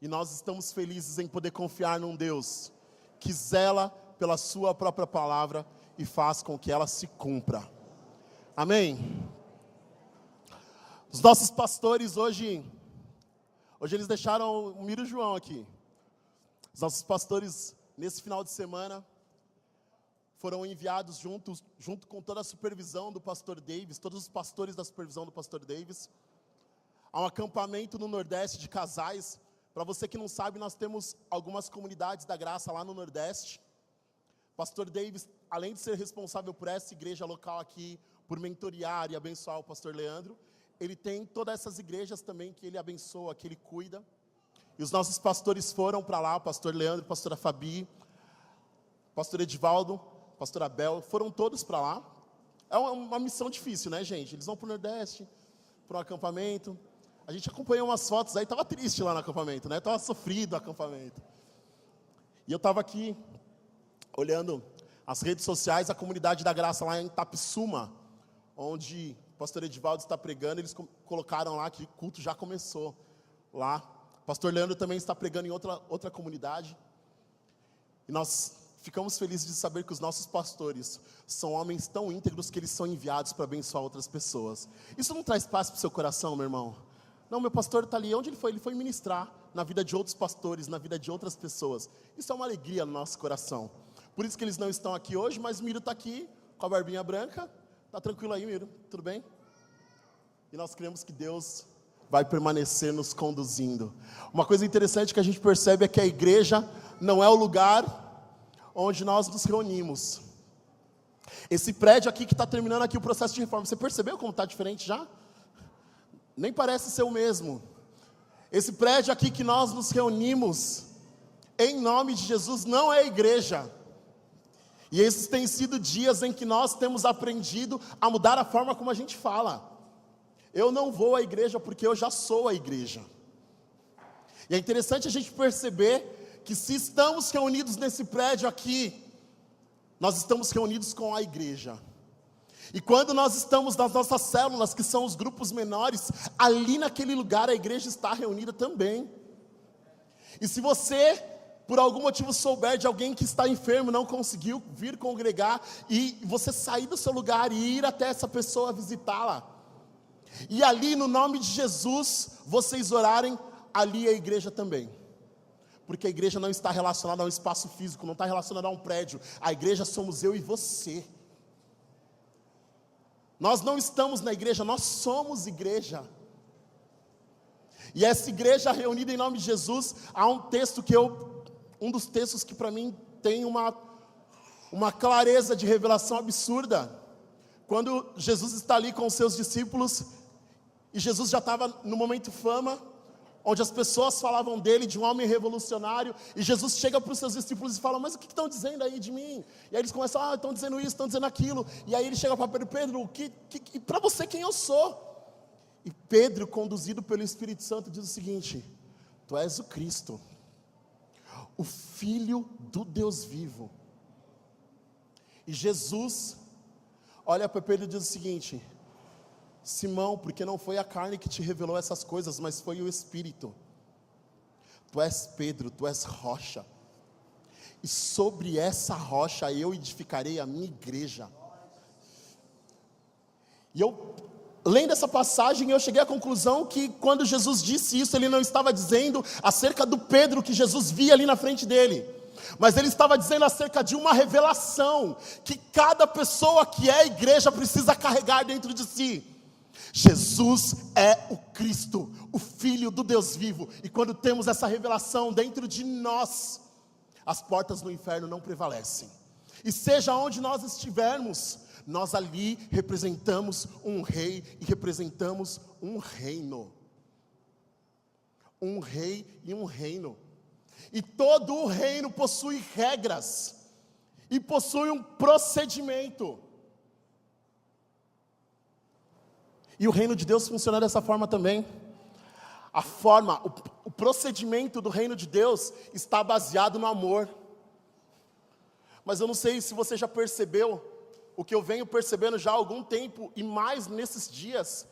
E nós estamos felizes em poder confiar num Deus que zela pela sua própria palavra e faz com que ela se cumpra. Amém? Os nossos pastores hoje eles deixaram o Miro e o João aqui. Os nossos pastores, nesse final de semana, foram enviados junto com toda a supervisão do pastor Davis, todos os pastores da supervisão do pastor Davis, a um acampamento no Nordeste de casais. Para você que não sabe, nós temos algumas comunidades da graça lá no Nordeste. Pastor Davis, além de ser responsável por essa igreja local aqui, por mentorear e abençoar o pastor Leandro, ele tem todas essas igrejas também que ele abençoa, que ele cuida. E os nossos pastores foram para lá, o pastor Leandro, a pastora Fabi, o pastor Edivaldo, o pastor Abel, foram todos para lá. É uma missão difícil, né, gente? Eles vão para o Nordeste, para um acampamento. A gente acompanhou umas fotos aí, estava triste lá no acampamento, né? Estava sofrido o acampamento. E eu estava aqui, olhando as redes sociais, a comunidade da graça lá em Tapsuma, onde o pastor Edivaldo está pregando, eles colocaram lá que o culto já começou lá. O pastor Leandro também está pregando em outra comunidade. E nós ficamos felizes de saber que os nossos pastores são homens tão íntegros que eles são enviados para abençoar outras pessoas. Isso não traz paz para o seu coração, meu irmão? Não, meu pastor está ali. Onde ele foi? Ele foi ministrar na vida de outros pastores, na vida de outras pessoas. Isso é uma alegria no nosso coração. Por isso que eles não estão aqui hoje, mas o Miro está aqui, com a barbinha branca. Está tranquilo aí, Miro? Tudo bem? E nós cremos que Deus vai permanecer nos conduzindo. Uma coisa interessante que a gente percebe é que a igreja não é o lugar onde nós nos reunimos. Esse prédio aqui que está terminando aqui o processo de reforma, você percebeu como está diferente já? Nem parece ser o mesmo. Esse prédio aqui que nós nos reunimos, em nome de Jesus, não é a igreja. E esses têm sido dias em que nós temos aprendido a mudar a forma como a gente fala. Eu não vou à igreja porque eu já sou a igreja. E é interessante a gente perceber que se estamos reunidos nesse prédio aqui, nós estamos reunidos com a igreja. E quando nós estamos nas nossas células, que são os grupos menores, ali naquele lugar a igreja está reunida também. E se você, por algum motivo, souber de alguém que está enfermo, não conseguiu vir congregar, e você sair do seu lugar e ir até essa pessoa visitá-la, e ali no nome de Jesus, vocês orarem, ali é a igreja também. Porque a igreja não está relacionada a um espaço físico, não está relacionada a um prédio. A igreja somos eu e você. Nós não estamos na igreja, nós somos igreja. E essa igreja reunida em nome de Jesus, há um texto um dos textos que para mim tem uma clareza de revelação absurda. Quando Jesus está ali com os seus discípulos, e Jesus já estava no momento fama, onde as pessoas falavam dele, de um homem revolucionário, e Jesus chega para os seus discípulos e fala: mas o que estão dizendo aí de mim? E aí eles começam: estão dizendo isso, estão dizendo aquilo. E aí ele chega para Pedro: Pedro, para você quem eu sou? E Pedro, conduzido pelo Espírito Santo, diz o seguinte: tu és o Cristo, o Filho do Deus vivo. E Jesus olha para Pedro e diz o seguinte: Simão, porque não foi a carne que te revelou essas coisas, mas foi o Espírito. Tu és Pedro, tu és rocha, e sobre essa rocha eu edificarei a minha igreja. E eu, lendo essa passagem, eu cheguei à conclusão que quando Jesus disse isso, ele não estava dizendo acerca do Pedro que Jesus via ali na frente dele, mas ele estava dizendo acerca de uma revelação que cada pessoa que é a igreja precisa carregar dentro de si. Jesus é o Cristo, o Filho do Deus vivo. E quando temos essa revelação dentro de nós, as portas do inferno não prevalecem. E seja onde nós estivermos, nós ali representamos um rei e representamos um reino. Um rei e um reino. E todo o reino possui regras e possui um procedimento. E o reino de Deus funciona dessa forma também. A forma, o procedimento do reino de Deus está baseado no amor. Mas eu não sei se você já percebeu, o que eu venho percebendo já há algum tempo, e mais nesses dias,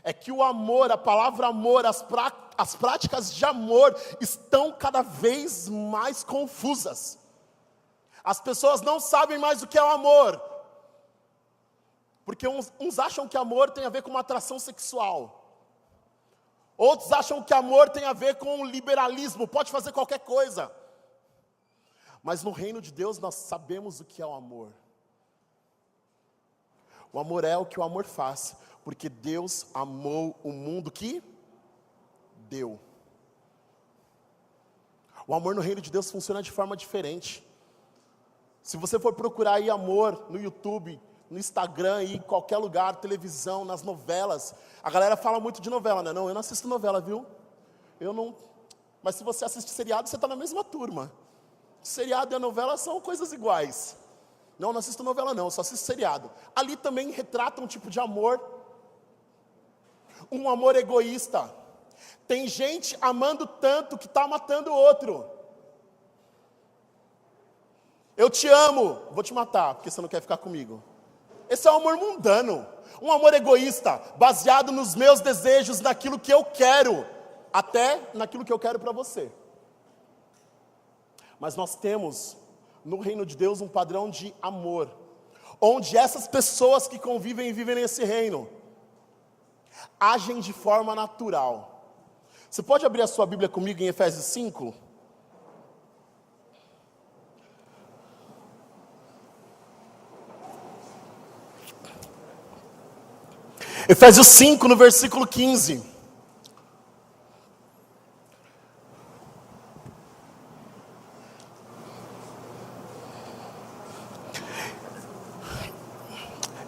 é que o amor, a palavra amor, as práticas de amor estão cada vez mais confusas. As pessoas não sabem mais o que é o amor. Porque uns acham que amor tem a ver com uma atração sexual. Outros acham que amor tem a ver com o liberalismo, pode fazer qualquer coisa. Mas no reino de Deus nós sabemos o que é o amor. O amor é o que o amor faz, porque Deus amou o mundo que deu. O amor no reino de Deus funciona de forma diferente. Se você for procurar aí amor no YouTube, no Instagram, em qualquer lugar, televisão, nas novelas, a galera fala muito de novela, né? Não, eu não assisto novela, viu? Eu não... Mas se você assiste seriado, você está na mesma turma. Seriado e a novela são coisas iguais. Não assisto novela não, só assisto seriado. Ali também retrata um tipo de amor. Um amor egoísta. Tem gente amando tanto que está matando o outro. Eu te amo, vou te matar, porque você não quer ficar comigo. Esse é um amor mundano, um amor egoísta, baseado nos meus desejos, naquilo que eu quero, até naquilo que eu quero para você. Mas nós temos, no reino de Deus, um padrão de amor, onde essas pessoas que convivem e vivem nesse reino, agem de forma natural. Você pode abrir a sua Bíblia comigo em Efésios 5? Efésios 5, no versículo 15.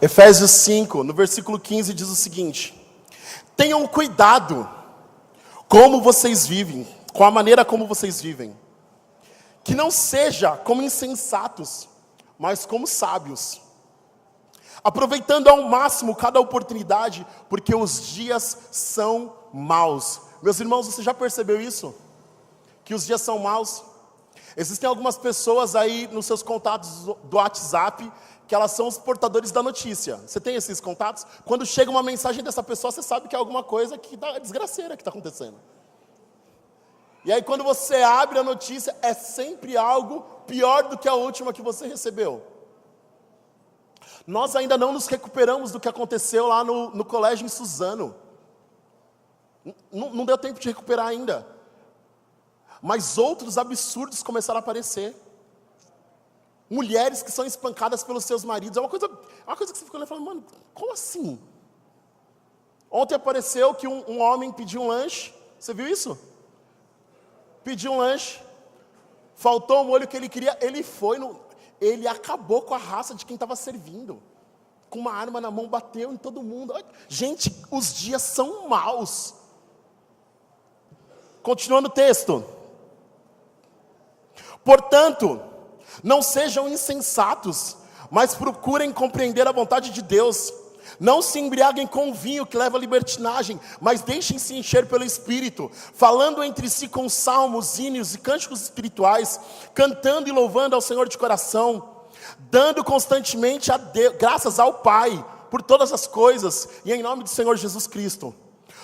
Efésios 5, no versículo 15, diz o seguinte: tenham cuidado como vocês vivem, com a maneira como vocês vivem. Que não seja como insensatos, mas como sábios, aproveitando ao máximo cada oportunidade, porque os dias são maus. Meus irmãos, você já percebeu isso? Que os dias são maus? Existem algumas pessoas aí nos seus contatos do WhatsApp, que elas são os portadores da notícia. Você tem esses contatos? Quando chega uma mensagem dessa pessoa, você sabe que é alguma coisa que dá desgraceira que está acontecendo. E aí quando você abre a notícia, é sempre algo pior do que a última que você recebeu. Nós ainda não nos recuperamos do que aconteceu lá no colégio em Suzano. Não deu tempo de recuperar ainda. Mas outros absurdos começaram a aparecer. Mulheres que são espancadas pelos seus maridos. É uma coisa que você fica olhando e fala, mano, como assim? Ontem apareceu que um homem pediu um lanche. Você viu isso? Pediu um lanche. Faltou o molho que ele queria. Ele acabou com a raça de quem estava servindo. Com uma arma na mão, bateu em todo mundo. Gente, os dias são maus. Continuando o texto. Portanto, não sejam insensatos, mas procurem compreender a vontade de Deus. Não se embriaguem com vinho que leva à libertinagem, mas deixem-se encher pelo Espírito, falando entre si com salmos, hinos e cânticos espirituais, cantando e louvando ao Senhor de coração, dando constantemente graças ao Pai por todas as coisas, e em nome do Senhor Jesus Cristo.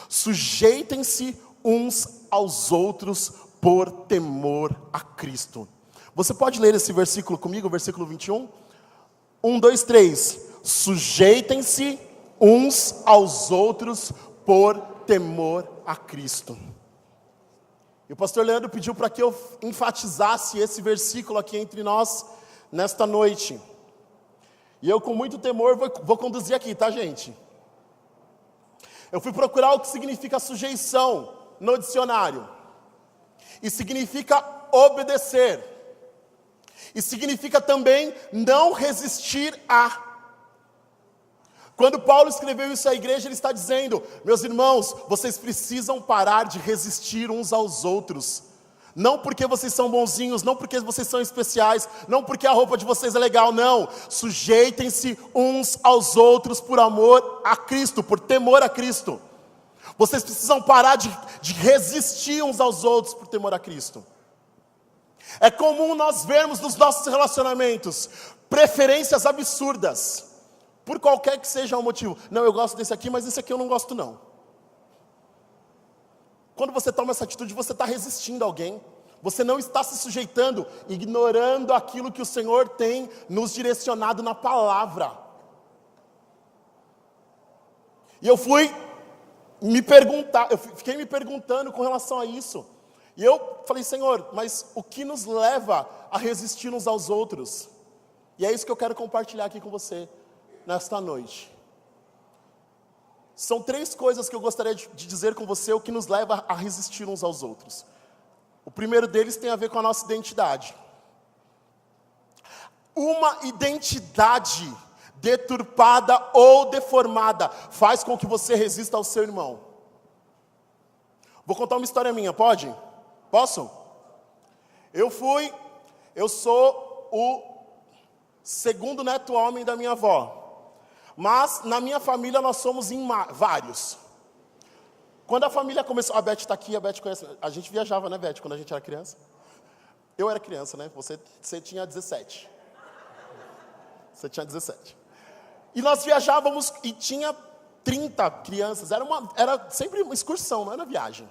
Sujeitem-se uns aos outros por temor a Cristo. Você pode ler esse versículo comigo, o versículo 21? 1, 2, 3. Sujeitem-se uns aos outros por temor a Cristo. E o pastor Leandro pediu para que eu enfatizasse esse versículo aqui entre nós, nesta noite. E eu com muito temor vou conduzir aqui, tá, gente? Eu fui procurar o que significa sujeição no dicionário. E significa obedecer. E significa também não resistir a. Quando Paulo escreveu isso à igreja, ele está dizendo, meus irmãos, vocês precisam parar de resistir uns aos outros. Não porque vocês são bonzinhos, não porque vocês são especiais, não porque a roupa de vocês é legal, não. Sujeitem-se uns aos outros por amor a Cristo, por temor a Cristo. Vocês precisam parar de resistir uns aos outros por temor a Cristo. É comum nós vermos nos nossos relacionamentos preferências absurdas, por qualquer que seja o motivo. Não, eu gosto desse aqui, mas esse aqui eu não gosto não. Quando você toma essa atitude, você está resistindo a alguém. Você não está se sujeitando, ignorando aquilo que o Senhor tem nos direcionado na palavra. E eu fiquei me perguntando com relação a isso. E eu falei, Senhor, mas o que nos leva a resistir uns aos outros? E é isso que eu quero compartilhar aqui com você, nesta noite. São 3 coisas que eu gostaria de dizer com você, o que nos leva a resistir uns aos outros. O primeiro deles tem a ver com a nossa identidade. Uma identidade deturpada ou deformada faz com que você resista ao seu irmão. Vou contar uma história minha, pode? Posso? Eu sou o segundo neto homem da minha avó. Mas na minha família nós somos em vários. Quando a família começou... A Beth está aqui, a Beth conhece... A gente viajava, né, Beth, quando a gente era criança? Eu era criança, né? Você tinha 17. Você tinha 17. E nós viajávamos e tinha 30 crianças. Era sempre uma excursão, não era viagem.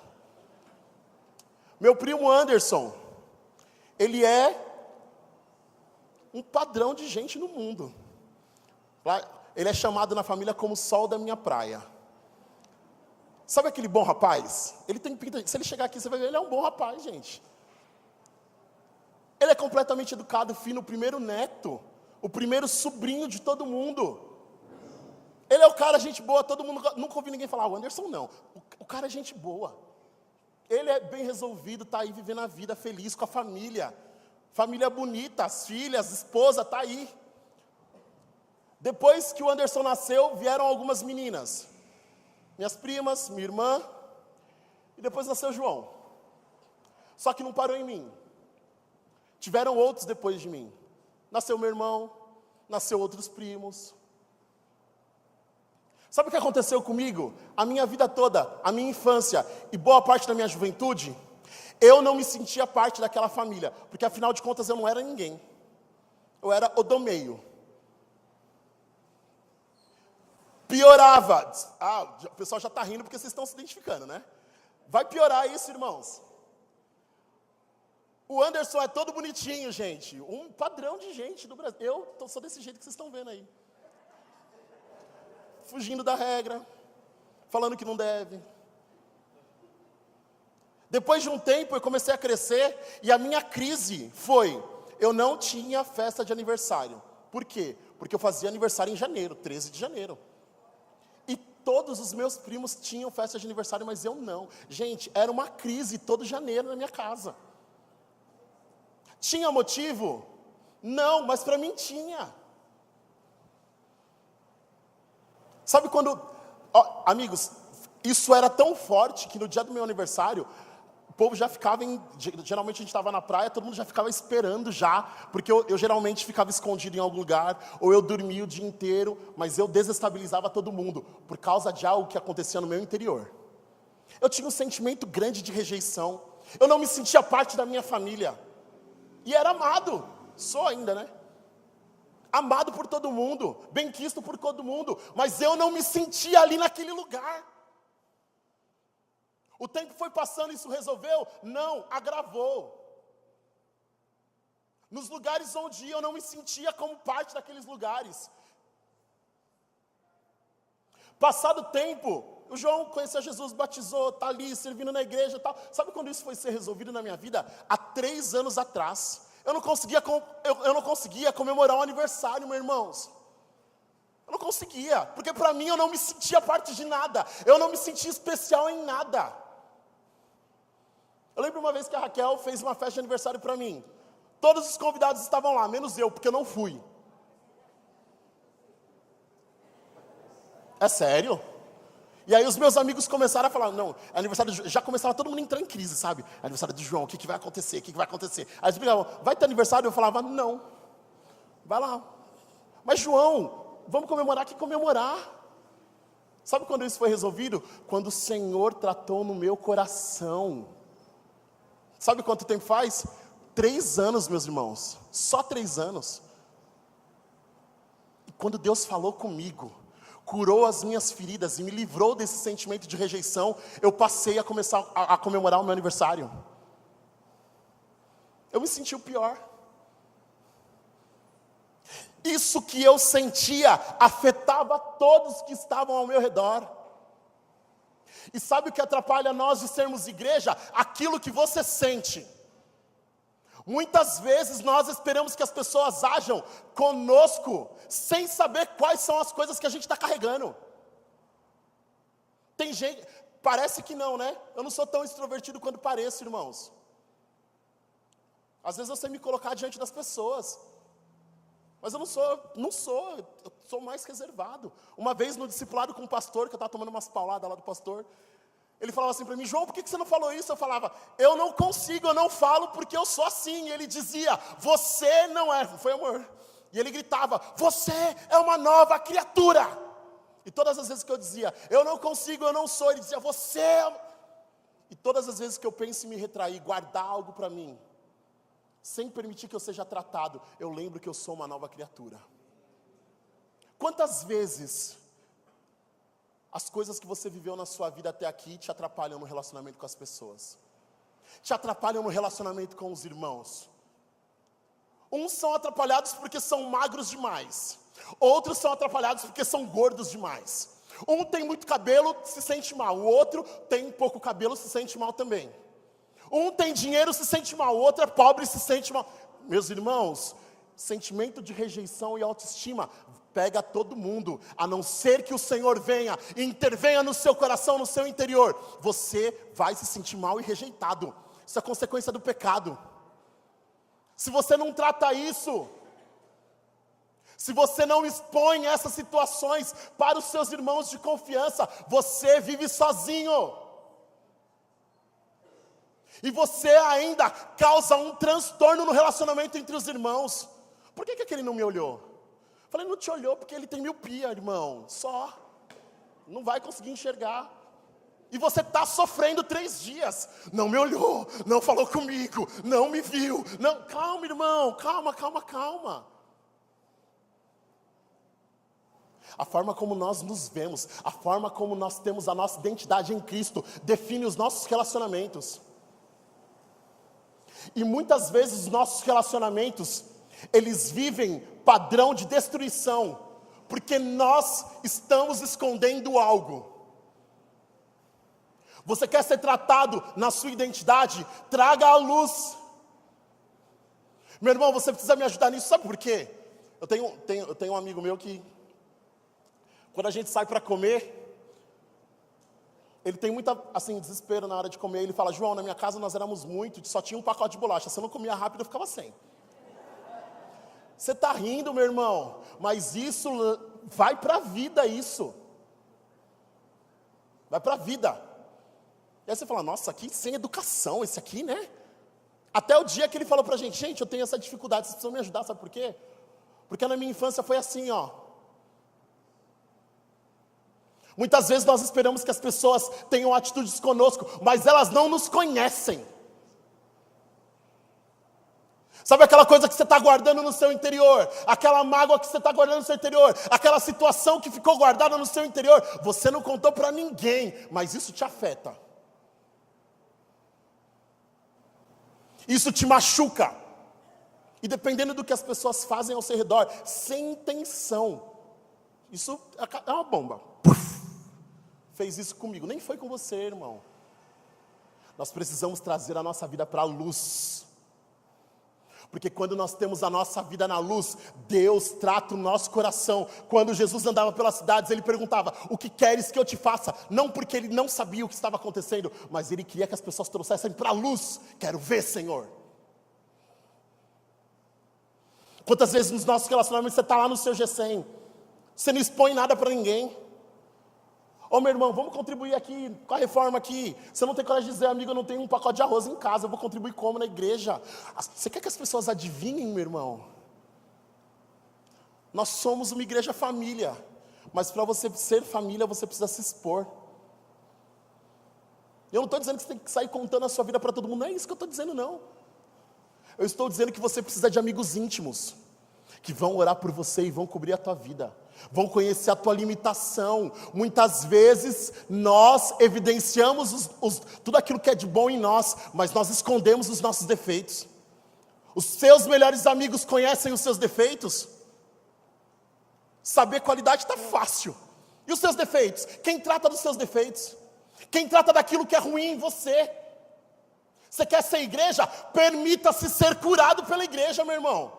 Meu primo Anderson, ele é um padrão de gente no mundo. Ele é chamado na família como sol da minha praia. Sabe aquele bom rapaz? Ele tem pinta. Se ele chegar aqui, você vai ver, ele é um bom rapaz, gente. Ele é completamente educado, fino, o primeiro neto, o primeiro sobrinho de todo mundo. Ele é o cara, gente boa, todo mundo... Nunca ouvi ninguém falar, o Anderson não. O cara é gente boa. Ele é bem resolvido, está aí vivendo a vida feliz com a família. Família bonita, as filhas, esposa, está aí. Depois que o Anderson nasceu, vieram algumas meninas. Minhas primas, minha irmã. E depois nasceu João. Só que não parou em mim. Tiveram outros depois de mim. Nasceu meu irmão, nasceu outros primos. Sabe o que aconteceu comigo? A minha vida toda, a minha infância e boa parte da minha juventude, eu não me sentia parte daquela família, porque afinal de contas eu não era ninguém. Eu era o do meio. Piorava. O pessoal já está rindo porque vocês estão se identificando, né? Vai piorar isso, irmãos. O Anderson é todo bonitinho, gente. Um padrão de gente do Brasil. Eu sou desse jeito que vocês estão vendo aí. Fugindo da regra, falando que não deve. Depois de um tempo, eu comecei a crescer e a minha crise foi, eu não tinha festa de aniversário. Por quê? Porque eu fazia aniversário em janeiro, 13 de janeiro. E todos os meus primos tinham festa de aniversário, mas eu não. Gente, era uma crise todo janeiro na minha casa. Tinha motivo? Não, mas para mim tinha. Sabe quando... amigos, isso era tão forte que no dia do meu aniversário, o povo já ficava geralmente a gente estava na praia, todo mundo já ficava esperando já, porque eu geralmente ficava escondido em algum lugar, ou eu dormia o dia inteiro, mas eu desestabilizava todo mundo, por causa de algo que acontecia no meu interior. Eu tinha um sentimento grande de rejeição, eu não me sentia parte da minha família, e era amado, sou ainda, né? Amado por todo mundo, benquisto por todo mundo, mas eu não me sentia ali naquele lugar. O tempo foi passando, isso resolveu? Não, agravou. Nos lugares onde eu não me sentia como parte daqueles lugares. Passado o tempo, o João conheceu Jesus, batizou, está ali servindo na igreja e tal. Sabe quando isso foi ser resolvido na minha vida? Há 3 anos atrás. Eu não conseguia comemorar um aniversário, meus irmãos. Eu não conseguia, porque para mim eu não me sentia parte de nada. Eu não me sentia especial em nada. Eu lembro uma vez que a Raquel fez uma festa de aniversário para mim. Todos os convidados estavam lá, menos eu, porque eu não fui. É sério? E aí os meus amigos começaram a falar, não, aniversário já começava todo mundo a entrar em crise, sabe? Aniversário do João, o que vai acontecer, o que vai acontecer? Aí eles explicavam, vai ter aniversário? Eu falava, não, vai lá. Mas João, vamos comemorar, que comemorar? Sabe quando isso foi resolvido? Quando o Senhor tratou no meu coração. Sabe quanto tempo faz? 3 anos, meus irmãos, só 3 anos. E quando Deus falou comigo, curou as minhas feridas e me livrou desse sentimento de rejeição, eu passei a começar a comemorar o meu aniversário. Eu me senti o pior. Isso que eu sentia afetava todos que estavam ao meu redor. E sabe o que atrapalha nós de sermos igreja? Aquilo que você sente. Muitas vezes nós esperamos que as pessoas ajam conosco, sem saber quais são as coisas que a gente está carregando. Tem gente, parece que não, né? Eu não sou tão extrovertido quanto pareço, irmãos. Às vezes eu sei me colocar diante das pessoas, mas eu não sou, eu sou mais reservado. Uma vez no discipulado com um pastor, que eu estava tomando umas pauladas lá do pastor, ele falava assim para mim: João, por que você não falou isso? Eu falava: eu não consigo, eu não falo porque eu sou assim. E ele dizia: você não é, foi amor. E ele gritava: você é uma nova criatura. E todas as vezes que eu dizia: eu não consigo, eu não sou, ele dizia: você é... E todas as vezes que eu penso em me retrair, guardar algo para mim, sem permitir que eu seja tratado, eu lembro que eu sou uma nova criatura. Quantas vezes as coisas que você viveu na sua vida até aqui te atrapalham no relacionamento com as pessoas? Te atrapalham no relacionamento com os irmãos? Uns são atrapalhados porque são magros demais. Outros são atrapalhados porque são gordos demais. Um tem muito cabelo, se sente mal. O outro tem pouco cabelo, se sente mal também. Um tem dinheiro, se sente mal. O outro é pobre, se sente mal. Meus irmãos, sentimento de rejeição e autoestima pega todo mundo, a não ser que o Senhor venha e intervenha no seu coração, no seu interior. Você vai se sentir mal e rejeitado. Isso é consequência do pecado. Se você não trata isso, se você não expõe essas situações para os seus irmãos de confiança, você vive sozinho. E você ainda causa um transtorno no relacionamento entre os irmãos. Por que aquele não me olhou? Falei: não te olhou porque ele tem miopia, irmão. Só. Não vai conseguir enxergar. E você está sofrendo 3 dias. Não me olhou, não falou comigo, não me viu. Não, calma, irmão, calma. A forma como nós nos vemos, a forma como nós temos a nossa identidade em Cristo, define os nossos relacionamentos. E muitas vezes os nossos relacionamentos, eles vivem padrão de destruição, porque nós estamos escondendo algo. Você quer ser tratado na sua identidade? Traga a luz. Meu irmão, você precisa me ajudar nisso, sabe por quê? Eu tenho um amigo meu que, quando a gente sai para comer, ele tem muita, assim, desespero na hora de comer. Ele fala: João, na minha casa nós éramos muito, só tinha um pacote de bolacha. Se eu não comia rápido, eu ficava sem. Você está rindo, meu irmão, mas isso vai para a vida, isso. Vai para a vida. E aí você fala: nossa, que sem educação esse aqui, né? Até o dia que ele falou para a gente: eu tenho essa dificuldade, vocês precisam me ajudar, sabe por quê? Porque na minha infância foi assim, ó. Muitas vezes nós esperamos que as pessoas tenham atitudes conosco, mas elas não nos conhecem. Sabe aquela coisa que você está guardando no seu interior? Aquela mágoa que você está guardando no seu interior? Aquela situação que ficou guardada no seu interior? Você não contou para ninguém, mas isso te afeta. Isso te machuca. E dependendo do que as pessoas fazem ao seu redor, sem intenção, isso é uma bomba. Puf, fez isso comigo, nem foi com você, irmão. Nós precisamos trazer a nossa vida para a luz. Porque quando nós temos a nossa vida na luz, Deus trata o nosso coração. Quando Jesus andava pelas cidades, Ele perguntava: o que queres que eu te faça? Não porque Ele não sabia o que estava acontecendo, mas Ele queria que as pessoas trouxessem para a luz. Quero ver, Senhor. Quantas vezes nos nossos relacionamentos você está lá no seu G100, você não expõe nada para ninguém. Ô meu irmão, vamos contribuir aqui com a reforma aqui. Você não tem coragem de dizer: amigo, eu não tenho um pacote de arroz em casa, eu vou contribuir como na igreja? Você quer que as pessoas adivinhem, meu irmão? Nós somos uma igreja família, mas para você ser família, você precisa se expor. Eu não estou dizendo que você tem que sair contando a sua vida para todo mundo, não é isso que eu estou dizendo, não. Eu estou dizendo que você precisa de amigos íntimos, que vão orar por você e vão cobrir a tua vida, vão conhecer a tua limitação. Muitas vezes nós evidenciamos tudo aquilo que é de bom em nós, mas nós escondemos os nossos defeitos. Os seus melhores amigos conhecem os seus defeitos. Saber qualidade está fácil. E os seus defeitos? Quem trata dos seus defeitos? Quem trata daquilo que é ruim em você? Você quer ser igreja? Permita-se ser curado pela igreja, meu irmão.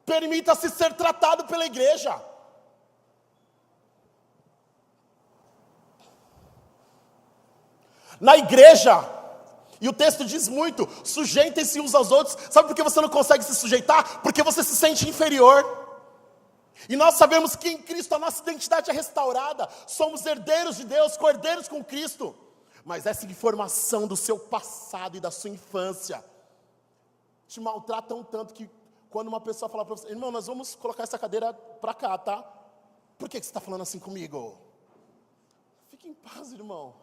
Permita-se ser tratado pela igreja. Na igreja, e o texto diz muito, sujeitem-se uns aos outros. Sabe por que você não consegue se sujeitar? Porque você se sente inferior. E nós sabemos que em Cristo a nossa identidade é restaurada. Somos herdeiros de Deus, co-herdeiros com Cristo. Mas essa informação do seu passado e da sua infância te maltratam tanto que quando uma pessoa fala para você: irmão, nós vamos colocar essa cadeira para cá, tá? Por que você está falando assim comigo? Fique em paz, irmão.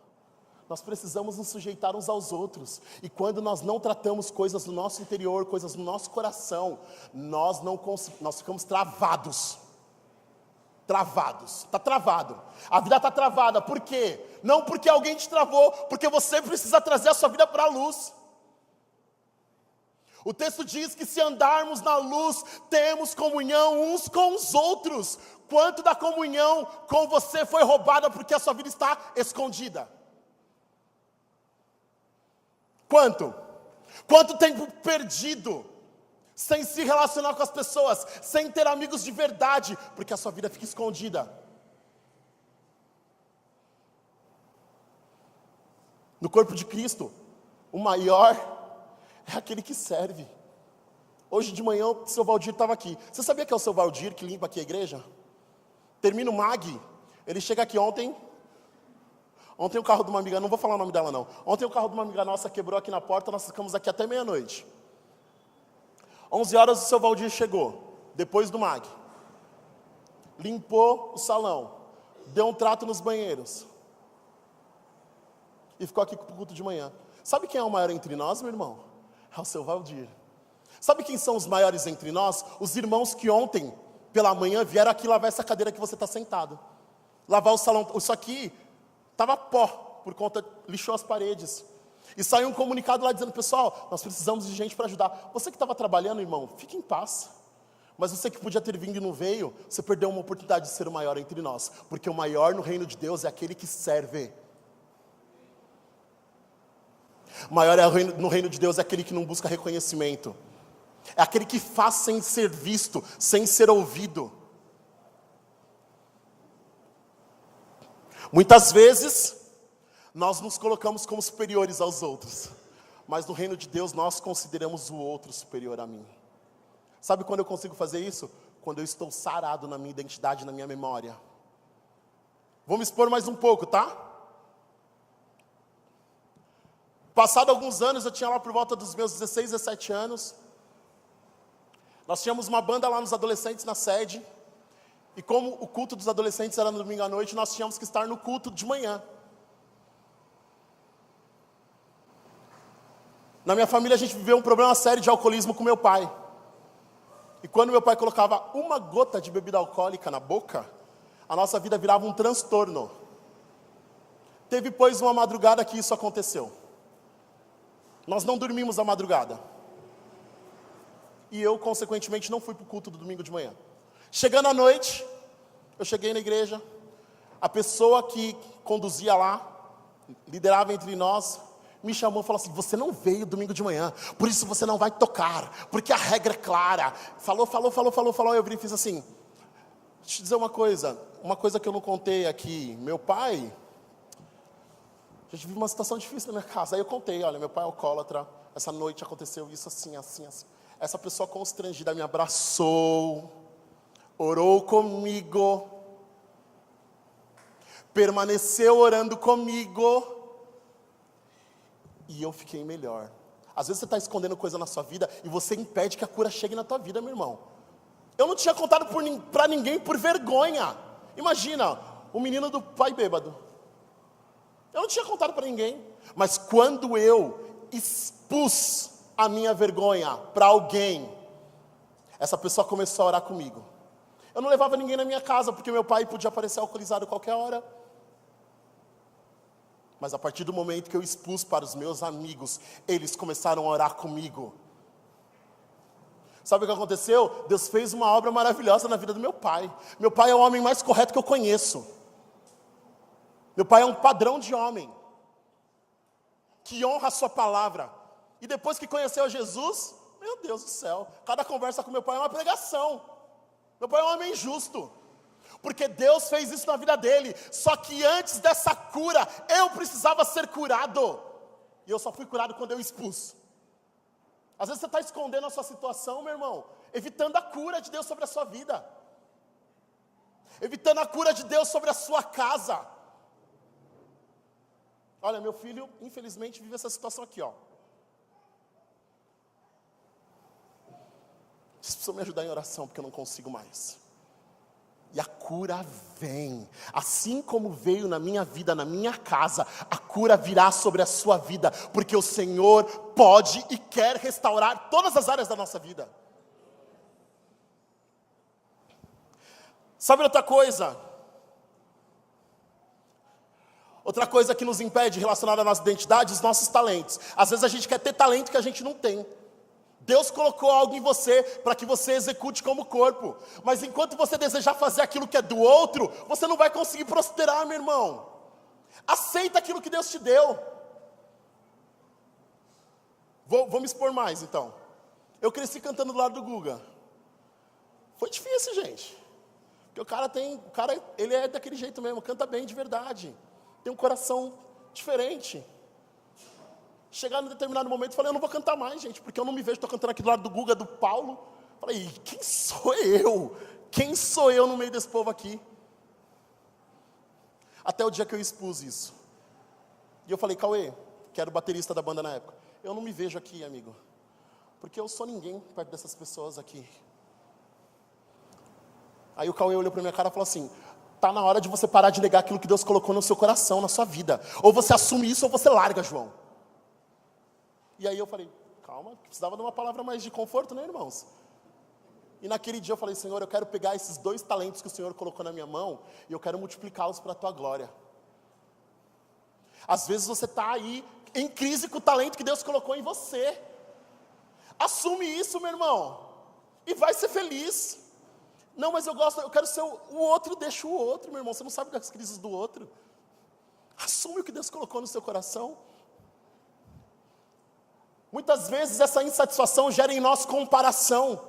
Nós precisamos nos sujeitar uns aos outros. E quando nós não tratamos coisas do nosso interior, coisas do nosso coração, nós ficamos travados. Está travado. A vida está travada. Por quê? Não porque alguém te travou, porque você precisa trazer a sua vida para a luz. O texto diz que se andarmos na luz, temos comunhão uns com os outros. Quanto da comunhão com você foi roubada porque a sua vida está escondida? Quanto? Quanto tempo perdido sem se relacionar com as pessoas, sem ter amigos de verdade, porque a sua vida fica escondida? No corpo de Cristo, o maior é aquele que serve. Hoje de manhã o seu Valdir estava aqui. Você sabia que é o seu Valdir que limpa aqui a igreja? Termina o MAG, ele chega aqui ontem o carro de uma amiga, não vou falar o nome dela não. Ontem o carro de uma amiga nossa quebrou aqui na porta, nós ficamos aqui até meia-noite. 11 horas o seu Valdir chegou, depois do MAG. Limpou o salão, deu um trato nos banheiros. E ficou aqui com o culto de manhã. Sabe quem é o maior entre nós, meu irmão? É o seu Valdir. Sabe quem são os maiores entre nós? Os irmãos que ontem, pela manhã, vieram aqui lavar essa cadeira que você está sentado. Lavar o salão. Isso aqui estava pó, por conta, lixou as paredes. E saiu um comunicado lá dizendo: pessoal, nós precisamos de gente para ajudar. Você que estava trabalhando, irmão, fique em paz. Mas você que podia ter vindo e não veio, você perdeu uma oportunidade de ser o maior entre nós. Porque o maior no reino de Deus é aquele que serve. O maior no reino de Deus é aquele que não busca reconhecimento. É aquele que faz sem ser visto, sem ser ouvido. Muitas vezes, nós nos colocamos como superiores aos outros. Mas no reino de Deus, nós consideramos o outro superior a mim. Sabe quando eu consigo fazer isso? Quando eu estou sarado na minha identidade, na minha memória. Vou me expor mais um pouco, tá? Passado alguns anos, eu tinha lá por volta dos meus 16, 17 anos. Nós tínhamos uma banda lá nos adolescentes na sede. E como o culto dos adolescentes era no domingo à noite, nós tínhamos que estar no culto de manhã. Na minha família a gente viveu um problema sério de alcoolismo com meu pai. E quando meu pai colocava uma gota de bebida alcoólica na boca, a nossa vida virava um transtorno. Teve, pois, uma madrugada que isso aconteceu. Nós não dormimos a madrugada. E eu, consequentemente, não fui para o culto do domingo de manhã. Chegando à noite, eu cheguei na igreja. A pessoa que conduzia lá, liderava entre nós, me chamou e falou assim: você não veio domingo de manhã, por isso você não vai tocar, porque a regra é clara. Falou. Eu vim e fiz assim: deixa eu te dizer uma coisa que eu não contei aqui. Meu pai, a gente vive uma situação difícil na minha casa. Aí eu contei: olha, meu pai é alcoólatra, essa noite aconteceu isso assim. Essa pessoa constrangida me abraçou, orou comigo, permaneceu orando comigo, e eu fiquei melhor. Às vezes você está escondendo coisa na sua vida e você impede que a cura chegue na tua vida, meu irmão. Eu não tinha contado para ninguém por vergonha. Imagina, o menino do pai bêbado. Eu não tinha contado para ninguém. Mas quando eu expus a minha vergonha para alguém, Essa pessoa começou a orar comigo. Eu não levava ninguém na minha casa, porque meu pai podia aparecer alcoolizado a qualquer hora. Mas a partir do momento que eu expus para os meus amigos, eles começaram a orar comigo. Sabe o que aconteceu? Deus fez uma obra maravilhosa na vida do meu pai. Meu pai é o homem mais correto que eu conheço. Meu pai é um padrão de homem, que honra a sua palavra. E depois que conheceu Jesus, meu Deus do céu, cada conversa com meu pai é uma pregação. Meu pai é um homem justo, porque Deus fez isso na vida dele. Só que antes dessa cura, eu precisava ser curado. E eu só fui curado quando eu expus. Às vezes você está escondendo a sua situação, meu irmão, evitando a cura de Deus sobre a sua vida, evitando a cura de Deus sobre a sua casa. Olha, meu filho, infelizmente, vive essa situação aqui, ó. Vocês precisam me ajudar em oração, porque eu não consigo mais. E a cura vem, assim como veio na minha vida, na minha casa, a cura virá sobre a sua vida, porque o Senhor pode e quer restaurar todas as áreas da nossa vida. Sabe outra coisa? Outra coisa que nos impede relacionada à nossa identidade, os nossos talentos. Às vezes a gente quer ter talento que a gente não tem. Deus colocou algo em você para que você execute como corpo. Mas enquanto você desejar fazer aquilo que é do outro, você não vai conseguir prosperar, meu irmão. Aceita aquilo que Deus te deu. Vou me expor mais, então. Eu cresci cantando do lado do Guga. Foi difícil, gente. Porque o cara, ele é daquele jeito mesmo, canta bem de verdade. Tem um coração diferente. Chegar num determinado momento, falei, eu não vou cantar mais, gente, porque eu não me vejo, estou cantando aqui do lado do Guga, do Paulo. Falei, quem sou eu? Quem sou eu no meio desse povo aqui? Até o dia que eu expus isso. E eu falei, Cauê, que era o baterista da banda na época, eu não me vejo aqui, amigo, porque eu sou ninguém perto dessas pessoas aqui. Aí o Cauê olhou para minha cara e falou assim, tá na hora de você parar de negar aquilo que Deus colocou no seu coração, na sua vida. Ou você assume isso ou você larga, João. E aí eu falei, calma, precisava de uma palavra mais de conforto, né, irmãos? E naquele dia eu falei, Senhor, eu quero pegar esses 2 talentos que o Senhor colocou na minha mão e eu quero multiplicá-los para a Tua glória. Às vezes você está aí em crise com o talento que Deus colocou em você. Assume isso, meu irmão, e vai ser feliz. Não, mas eu quero ser o outro, deixa o outro, meu irmão, você não sabe das crises do outro. Assume o que Deus colocou no seu coração. Muitas vezes essa insatisfação gera em nós comparação.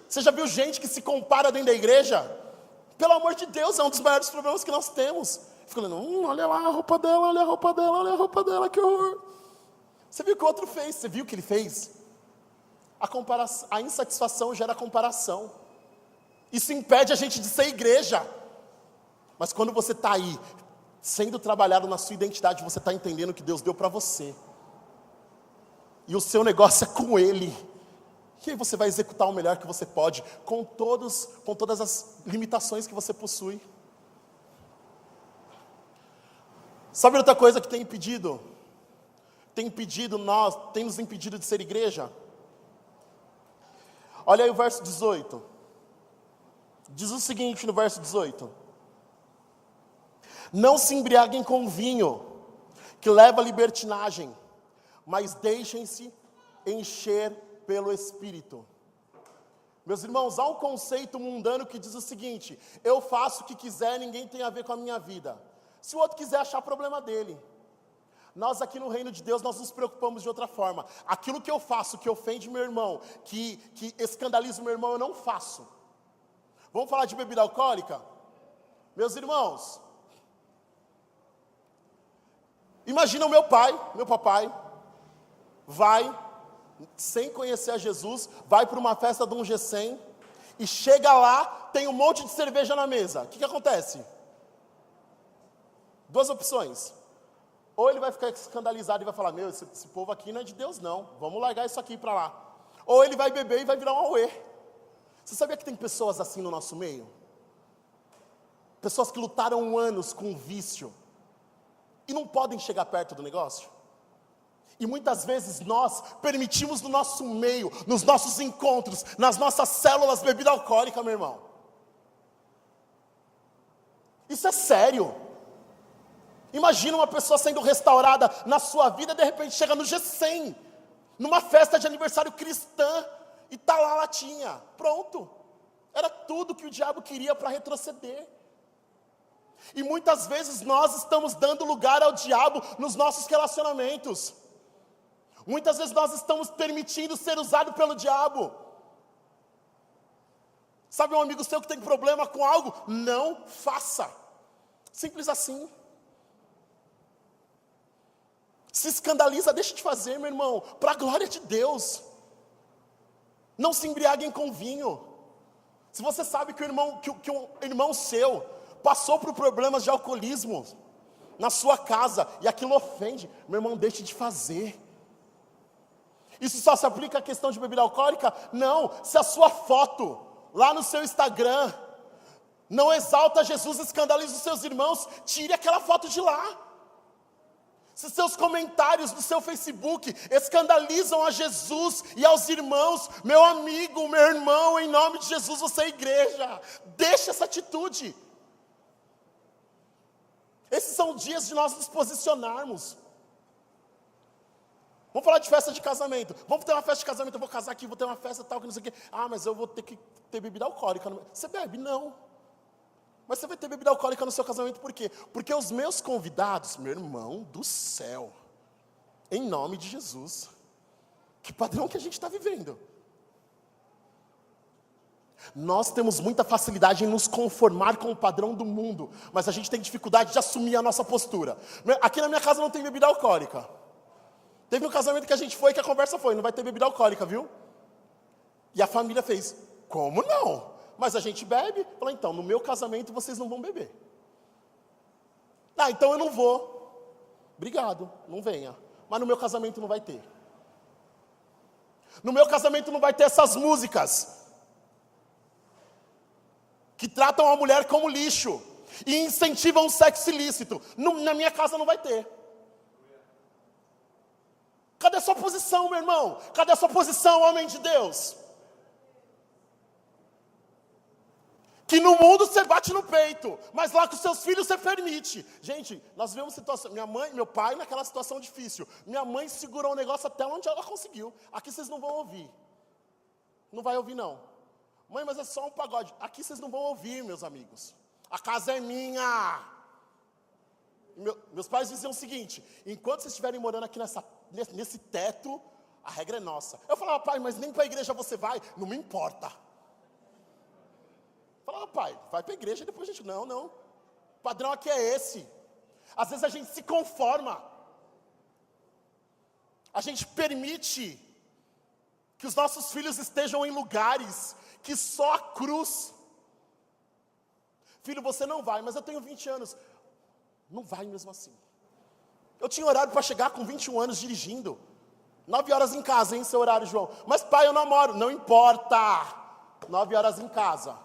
Você já viu gente que se compara dentro da igreja? Pelo amor de Deus, é um dos maiores problemas que nós temos. Fica olhando, olha lá a roupa dela, olha a roupa dela, olha a roupa dela, que horror. Você viu o que o outro fez? Você viu o que ele fez? A insatisfação gera comparação. Isso impede a gente de ser igreja. Mas quando você está aí, sendo trabalhado na sua identidade, você está entendendo o que Deus deu para você. E o seu negócio é com Ele. E aí você vai executar o melhor que você pode, com todas as limitações que você possui. Sabe outra coisa que tem impedido? Tem nos impedido de ser igreja? Olha aí o verso 18. Diz o seguinte no verso 18. Não se embriaguem com vinho, que leva à libertinagem, mas deixem-se encher pelo Espírito. Meus irmãos, há um conceito mundano que diz o seguinte: eu faço o que quiser, ninguém tem a ver com a minha vida. Se o outro quiser achar, problema dele. Nós aqui no reino de Deus, nós nos preocupamos de outra forma. Aquilo que eu faço, que ofende meu irmão, que escandaliza o meu irmão, eu não faço. Vamos falar de bebida alcoólica? Meus irmãos, imagina o meu papai, vai, sem conhecer a Jesus, vai para uma festa de um G100, e chega lá, tem um monte de cerveja na mesa. O que acontece? 2 opções. Ou ele vai ficar escandalizado e vai falar, meu, esse povo aqui não é de Deus não, vamos largar isso aqui para lá. Ou ele vai beber e vai virar um auê. Você sabia que tem pessoas assim no nosso meio? Pessoas que lutaram anos com o vício, e não podem chegar perto do negócio? E muitas vezes nós permitimos no nosso meio, nos nossos encontros, nas nossas células, bebida alcoólica, meu irmão. Isso é sério. Imagina uma pessoa sendo restaurada na sua vida, de repente chega no G100, numa festa de aniversário cristã, e tá lá a latinha, pronto. Era tudo que o diabo queria para retroceder. E muitas vezes nós estamos dando lugar ao diabo nos nossos relacionamentos. Muitas vezes nós estamos permitindo ser usado pelo diabo. Sabe um amigo seu que tem problema com algo? Não faça. Simples assim. Se escandaliza, deixa de fazer, meu irmão, para a glória de Deus. Não se embriaguem com vinho. Se você sabe que um irmão seu passou por problemas de alcoolismo na sua casa e aquilo ofende, meu irmão, deixe de fazer. Isso só se aplica à questão de bebida alcoólica? Não. Se a sua foto lá no seu Instagram não exalta Jesus, escandaliza os seus irmãos, tire aquela foto de lá. Se seus comentários no seu Facebook escandalizam a Jesus e aos irmãos, meu amigo, meu irmão, em nome de Jesus, você é igreja. Deixa essa atitude. Esses são dias de nós nos posicionarmos. Vamos falar de festa de casamento. Vamos ter uma festa de casamento, eu vou casar aqui, vou ter uma festa tal, que não sei o quê. Ah, mas eu vou ter que ter bebida alcoólica. Você bebe? Não. Mas você vai ter bebida alcoólica no seu casamento por quê? Porque os meus convidados, meu irmão do céu, em nome de Jesus, que padrão que a gente está vivendo? Nós temos muita facilidade em nos conformar com o padrão do mundo, mas a gente tem dificuldade de assumir a nossa postura. Aqui na minha casa não tem bebida alcoólica. Teve um casamento que a gente foi, que a conversa foi, não vai ter bebida alcoólica, viu? E a família fez, como não? Mas a gente bebe. Falou, então, no meu casamento vocês não vão beber. Ah, então eu não vou. Obrigado, não venha. Mas no meu casamento não vai ter. No meu casamento não vai ter essas músicas que tratam a mulher como lixo e incentivam o sexo ilícito. Na minha casa não vai ter. Cadê a sua posição, meu irmão? Cadê a sua posição, homem de Deus? Que no mundo você bate no peito, mas lá com os seus filhos você permite. Gente, nós vemos situação, minha mãe, meu pai naquela situação difícil. Minha mãe segurou o negócio até onde ela conseguiu. Aqui vocês não vão ouvir. Não vai ouvir não. Mãe, mas é só um pagode. Aqui vocês não vão ouvir, meus amigos. A casa é minha. Meus pais diziam o seguinte, enquanto vocês estiverem morando aqui nesse teto, a regra é nossa. Eu falava, pai, mas nem para a igreja você vai. Não me importa. Falava, pai, vai para a igreja e depois a gente... Não. O padrão aqui é esse. Às vezes a gente se conforma. A gente permite que os nossos filhos estejam em lugares que só a cruz... Filho, você não vai, mas eu tenho 20 anos. Não vai mesmo assim. Eu tinha horário para chegar com 21 anos dirigindo. 9 horas em casa, hein, seu horário, João. Mas pai, eu namoro. Não importa. 9 horas em casa.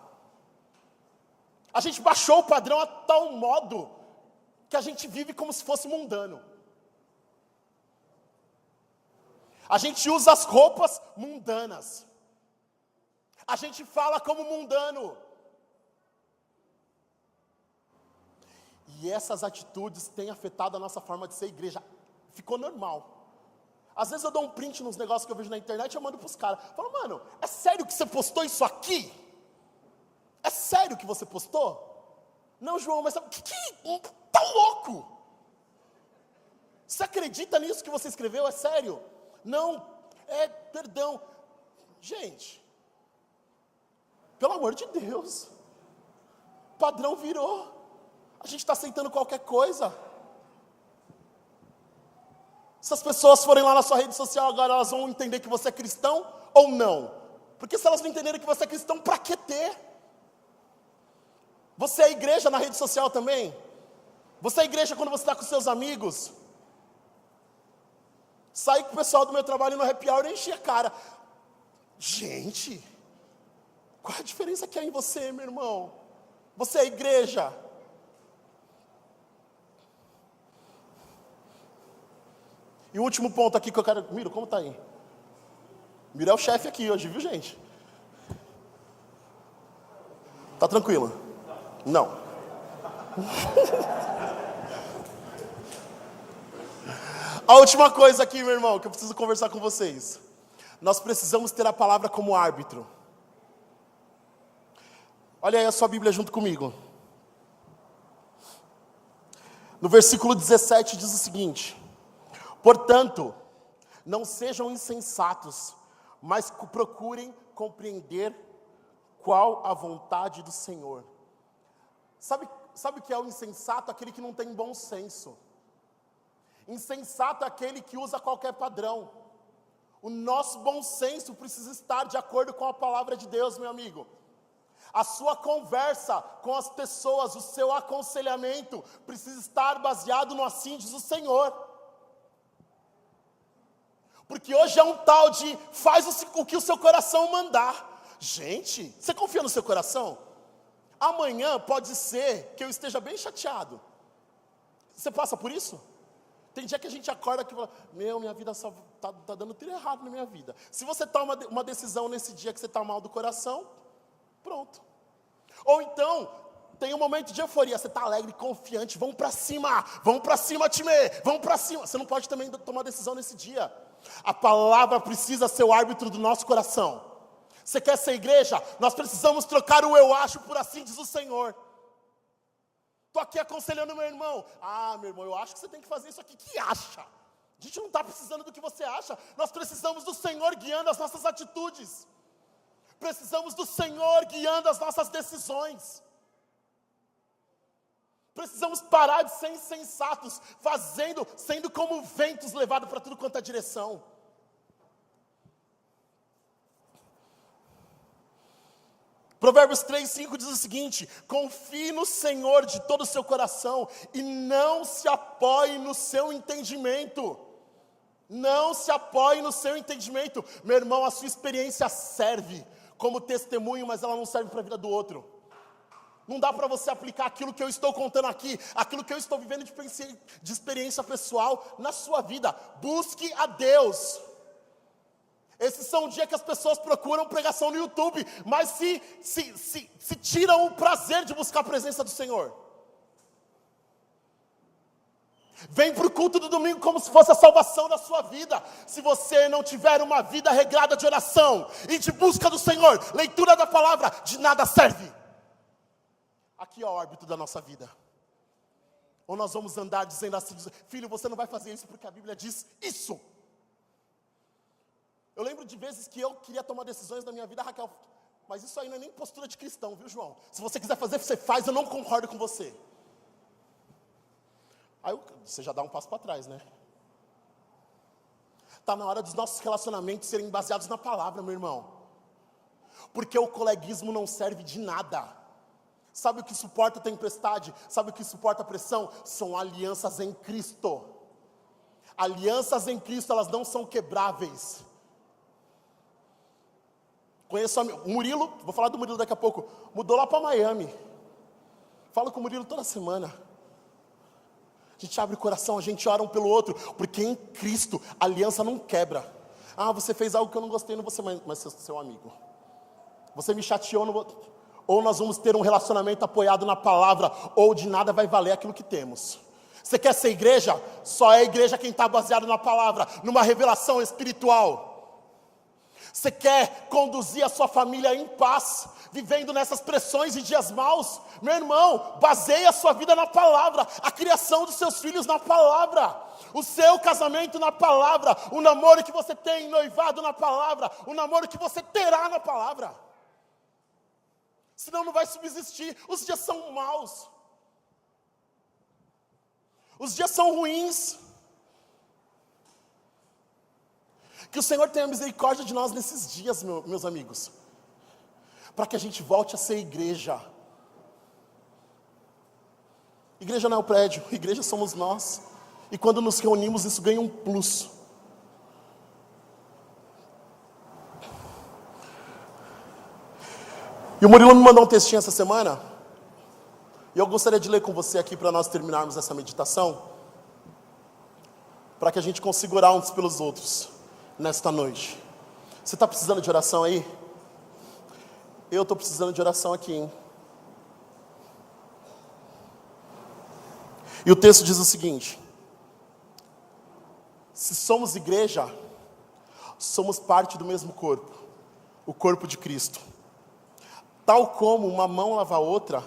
A gente baixou o padrão a tal modo que a gente vive como se fosse mundano. A gente usa as roupas mundanas. A gente fala como mundano. E essas atitudes têm afetado a nossa forma de ser igreja. Ficou normal. Às vezes eu dou um print nos negócios que eu vejo na internet e eu mando para os caras. Falo, mano, é sério que você postou isso aqui? É sério que você postou? Não, João, mas tá louco? Você acredita nisso que você escreveu? É sério? Não, perdão. Gente, pelo amor de Deus, o padrão virou. A gente está aceitando qualquer coisa. Se as pessoas forem lá na sua rede social agora, elas vão entender que você é cristão ou não? Porque se elas não entenderem que você é cristão, para que ter? Você é igreja na rede social também? Você é igreja quando você está com seus amigos? Saí com o pessoal do meu trabalho no happy hour e enchi a cara. Gente, qual a diferença que há em você, meu irmão? Você é igreja. E o último ponto aqui que eu quero... Miro, como tá aí? Miro é o chefe aqui hoje, viu, gente? Tá tranquilo? Não. A última coisa aqui, meu irmão, que eu preciso conversar com vocês. Nós precisamos ter a palavra como árbitro. Olha aí a sua Bíblia junto comigo. No versículo 17 diz o seguinte: portanto, não sejam insensatos, mas procurem compreender qual a vontade do Senhor. Sabe o que é o insensato? Aquele que não tem bom senso. Insensato é aquele que usa qualquer padrão. O nosso bom senso precisa estar de acordo com a palavra de Deus, meu amigo. A sua conversa com as pessoas, o seu aconselhamento precisa estar baseado no assim diz o Senhor. Porque hoje é um tal de faz o que o seu coração mandar. Gente, você confia no seu coração? Amanhã pode ser que eu esteja bem chateado. Você passa por isso? Tem dia que a gente acorda aqui e fala, minha vida só tá dando tudo errado na minha vida. Se você toma uma decisão nesse dia que você está mal do coração, pronto. Ou então, tem um momento de euforia, você está alegre, confiante, vamos para cima, time, vamos para cima. Você não pode também tomar decisão nesse dia. A palavra precisa ser o árbitro do nosso coração. Você quer ser igreja? Nós precisamos trocar o eu acho por assim diz o Senhor. Estou aqui aconselhando meu irmão. Meu irmão, eu acho que você tem que fazer isso aqui. Que acha? A gente não está precisando do que você acha. Nós precisamos do Senhor guiando as nossas atitudes. Precisamos do Senhor guiando as nossas decisões. Precisamos parar de ser insensatos, sendo como ventos levados para tudo quanto é direção. Provérbios 3:5 diz o seguinte: confie no Senhor de todo o seu coração e não se apoie no seu entendimento. Não se apoie no seu entendimento. Meu irmão, a sua experiência serve como testemunho, mas ela não serve para a vida do outro. Não dá para você aplicar aquilo que eu estou contando aqui, aquilo que eu estou vivendo de experiência pessoal na sua vida. Busque a Deus. Esses são dias que as pessoas procuram pregação no YouTube, mas se tiram o prazer de buscar a presença do Senhor. Vem para o culto do domingo como se fosse a salvação da sua vida. Se você não tiver uma vida regrada de oração e de busca do Senhor, leitura da palavra, de nada serve. Aqui é o órbito da nossa vida. Ou nós vamos andar dizendo assim, filho, você não vai fazer isso porque a Bíblia diz isso. Eu lembro de vezes que eu queria tomar decisões na minha vida, Raquel, mas isso aí não é nem postura de cristão, viu, João? Se você quiser fazer, você faz, eu não concordo com você. Aí você já dá um passo para trás, né? Está na hora dos nossos relacionamentos serem baseados na palavra, meu irmão. Porque o coleguismo não serve de nada. Sabe o que suporta a tempestade? Sabe o que suporta a pressão? São alianças em Cristo. Alianças em Cristo, elas não são quebráveis. Conheço o Murilo, vou falar do Murilo daqui a pouco, mudou lá para Miami. Falo com o Murilo toda semana. A gente abre o coração, a gente ora um pelo outro, porque em Cristo a aliança não quebra. Você fez algo que eu não gostei, não vou ser mais seu amigo. Você me chateou, não vou... Ou nós vamos ter um relacionamento apoiado na palavra, ou de nada vai valer aquilo que temos. Você quer ser igreja? Só é igreja quem está baseado na palavra, numa revelação espiritual. Você quer conduzir a sua família em paz, vivendo nessas pressões e dias maus? Meu irmão, baseie a sua vida na palavra, a criação dos seus filhos na palavra, o seu casamento na palavra, o namoro que você tem noivado na palavra, o namoro que você terá na palavra. Senão não vai subsistir. Os dias são maus. Os dias são ruins. Que o Senhor tenha misericórdia de nós nesses dias, meus amigos. Para que a gente volte a ser igreja. Igreja não é o prédio, igreja somos nós. E quando nos reunimos, isso ganha um plus. E o Murilo me mandou um textinho essa semana. E eu gostaria de ler com você aqui para nós terminarmos essa meditação. para que a gente consiga orar uns pelos outros nesta noite. Você está precisando de oração aí? Eu estou precisando de oração aqui, hein? E o texto diz o seguinte: se somos igreja, somos parte do mesmo corpo, o corpo de Cristo. Tal como uma mão lava a outra,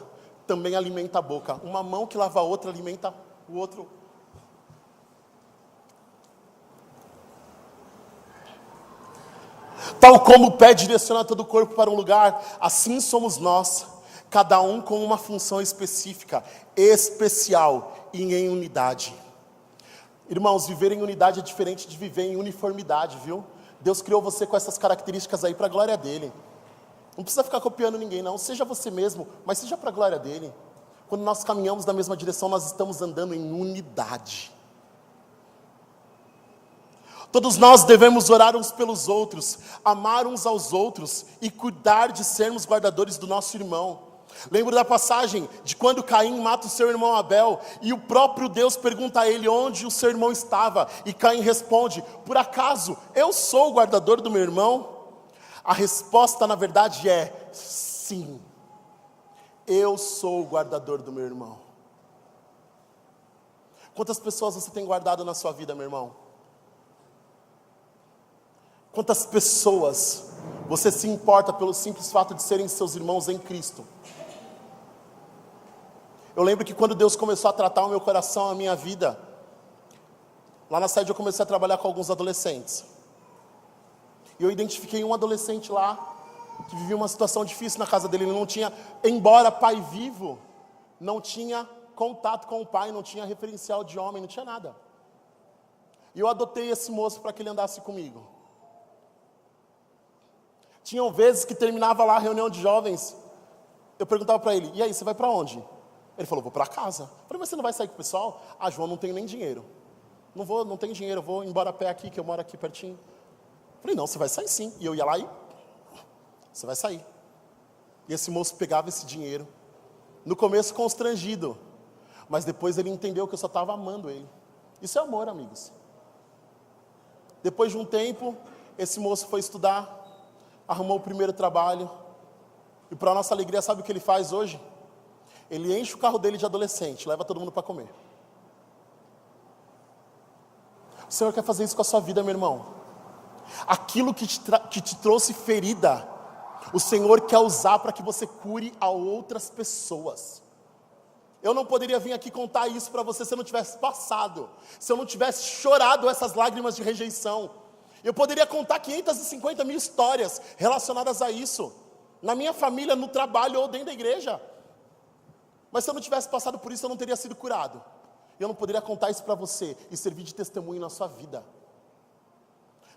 também alimenta a boca. Uma mão que lava a outra alimenta o outro. Tal como o pé direciona todo o corpo para um lugar, assim somos nós, cada um com uma função específica, especial e em unidade. Irmãos, viver em unidade é diferente de viver em uniformidade, viu? Deus criou você com essas características aí para a glória dele. Não precisa ficar copiando ninguém não, seja você mesmo, mas seja para a glória dele. Quando nós caminhamos na mesma direção, nós estamos andando em unidade. Todos nós devemos orar uns pelos outros, amar uns aos outros e cuidar de sermos guardadores do nosso irmão. Lembro da passagem de quando Caim mata o seu irmão Abel e o próprio Deus pergunta a ele onde o seu irmão estava, e Caim responde: por acaso eu sou o guardador do meu irmão? A resposta na verdade é sim, eu sou o guardador do meu irmão. Quantas pessoas você tem guardado na sua vida, meu irmão? Quantas pessoas você se importa pelo simples fato de serem seus irmãos em Cristo? Eu lembro que quando Deus começou a tratar o meu coração, a minha vida, lá na sede eu comecei a trabalhar com alguns adolescentes. E eu identifiquei um adolescente lá, que vivia uma situação difícil na casa dele. Ele não tinha, embora pai vivo, não tinha contato com o pai, não tinha referencial de homem, não tinha nada. E eu adotei esse moço para que ele andasse comigo. Tinham vezes que terminava lá a reunião de jovens, eu perguntava para ele: e aí, você vai para onde? Ele falou: vou para casa. Eu falei: mas você não vai sair com o pessoal? Ah, João, não tenho nem dinheiro. Não tenho dinheiro, eu vou embora a pé aqui, que eu moro aqui pertinho. Eu falei: não, você vai sair sim. E eu ia lá e... você vai sair. E esse moço pegava esse dinheiro, no começo constrangido, mas depois ele entendeu que eu só estava amando ele. Isso é amor, amigos. Depois de um tempo, esse moço foi estudar, arrumou o primeiro trabalho, e para nossa alegria, sabe o que ele faz hoje? Ele enche o carro dele de adolescente, leva todo mundo para comer. O Senhor quer fazer isso com a sua vida, meu irmão. Aquilo que te trouxe ferida, o Senhor quer usar para que você cure a outras pessoas. Eu não poderia vir aqui contar isso para você se eu não tivesse passado, se eu não tivesse chorado essas lágrimas de rejeição. Eu poderia contar 550 mil histórias relacionadas a isso, na minha família, no trabalho ou dentro da igreja. Mas se eu não tivesse passado por isso, eu não teria sido curado. Eu não poderia contar isso para você e servir de testemunho na sua vida.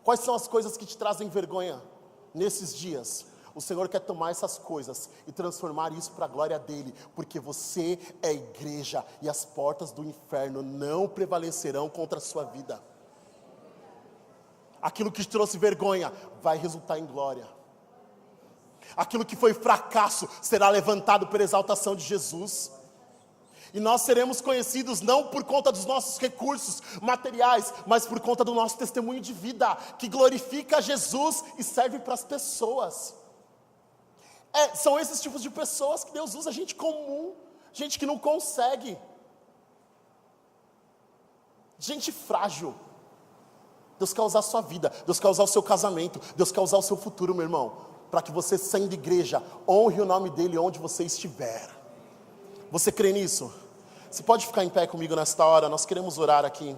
Quais são as coisas que te trazem vergonha nesses dias? O Senhor quer tomar essas coisas e transformar isso para a glória dEle, porque você é igreja e as portas do inferno não prevalecerão contra a sua vida. Aquilo que te trouxe vergonha vai resultar em glória. Aquilo que foi fracasso será levantado pela exaltação de Jesus. E nós seremos conhecidos não por conta dos nossos recursos materiais, mas por conta do nosso testemunho de vida, que glorifica Jesus e serve para as pessoas. São esses tipos de pessoas que Deus usa, gente comum, gente que não consegue, gente frágil. Deus quer usar a sua vida, Deus quer usar o seu casamento, Deus quer usar o seu futuro, meu irmão, para que você, sendo igreja, honre o nome dEle onde você estiver. Você crê nisso? Você pode ficar em pé comigo nesta hora, nós queremos orar aqui.